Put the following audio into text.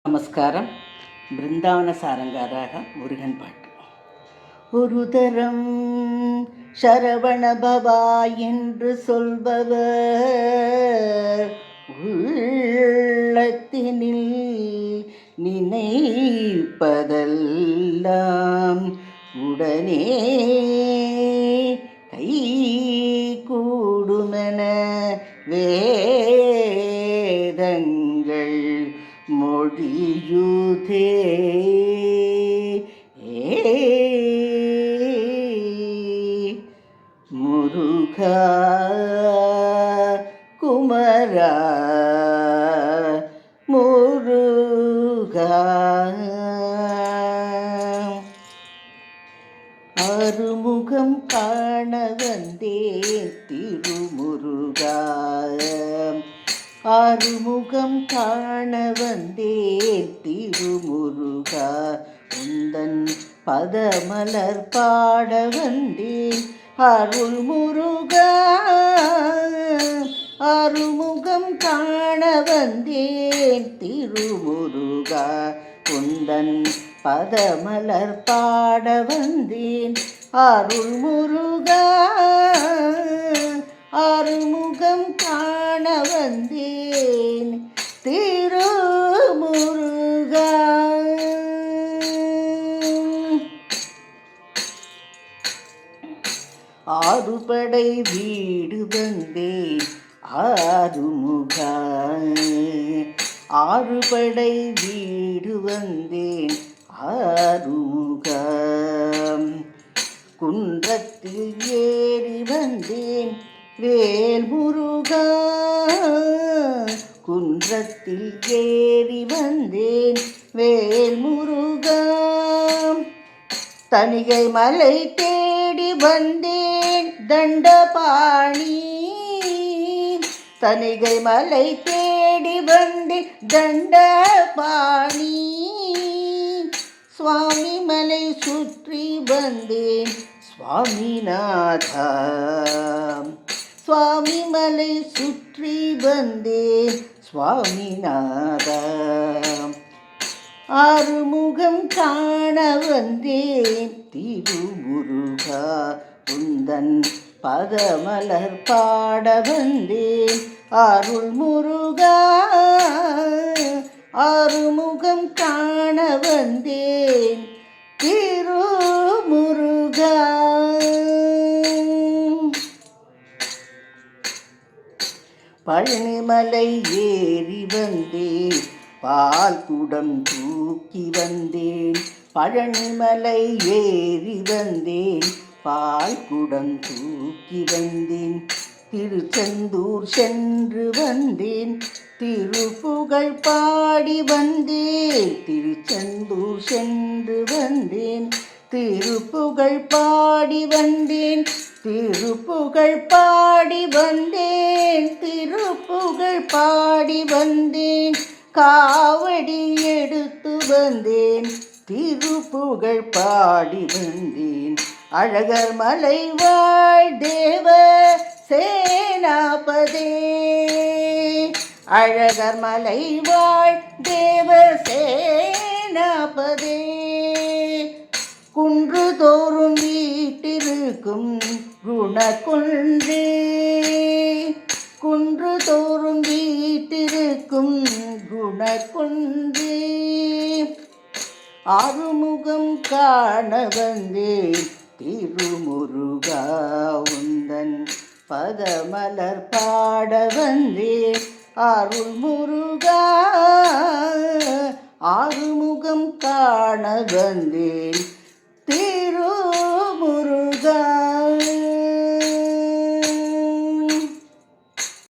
நமஸ்காரம். பிருந்தாவன சாரங்காராக முருகன் பாட்டு. ஒரு தரம் சரவண பவா என்று சொல்பவர் உள்ளத்தினில் நினைப்பதெல்லாம் உடனே கை கூடுமென வேதங்கள் மொழியுதே. முருகா குமரா முருகா அருமுகம் காண வந்தேன் திருமுருகா. அருமுகம் காண வந்தேன் திருமுருகா. உந்தன் பதமலர் பாட வந்தேன் அருள் முருகா. அருமுகம் காண வந்தேன் திருமுருகா. உந்தன் பதமலர் பாட வந்தேன் அருள் முருகா. அருமுகம் காண வந்தேன் திருமுருகா. ஆறுபடை வீடு வந்தேன் ஆறுமுகா. ஆறுபடை வீடு வந்தேன் ஆறுமுகா. குன்றத்தில் ஏறி வந்தேன் வேல் முருகா. குன்றத்தில் ஏறி வந்தேன் வேல் முருகா. தணிகை மலை தேடி வந்தேன் தண்டபாணி. தணிகை மலை தேடி வந்தேன் தண்டபாணி. சுவாமி மலை சுற்றி வந்தேன் சுவாமிநாதா. சுவாமி மலை சுற்றி வந்தேன் சுவாமிநாதா. ஆறுமுகம் காண வந்தேன் திருமுருகா. உந்தன் பதமலர் பாட வந்தேன் அருள் முருகா. ஆறுமுகம் காண வந்தேன் திருமுருகா. பழனிமலை ஏறி வந்தேன் பால் குடம் தூக்கி வந்தேன். பழனிமலை ஏறி வந்தேன் பால் குடம் தூக்கி வந்தேன். திருச்செந்தூர் சென்று வந்தேன் திருப்புகழ் பாடி வந்தேன். திருச்செந்தூர் சென்று வந்தேன் திருப்புகழ் பாடி வந்தேன். திருப்புகழ் பாடி வந்தேன். திருப்புகழ் பாடி வந்தேன். காவடி எடுத்து வந்தேன் திருப்புகழ் பாடி வந்தேன். அழகர் மலை வாழ் தேவ சேனாபதே. அழகர் மலை வாழ் தேவ சேனாபதே. குன்று தோறும் வீட்டிருக்கும் குணகுன்றே. குன்று தோறும் வீட்டிருக்கும் குணகுன்றே. ஆறுமுகம் காண வந்தேன் திருமுருகா. உந்தன் பதமலர் பாட வந்தேன் அருள் முருகா. ஆறுமுகம் காண வந்தேன்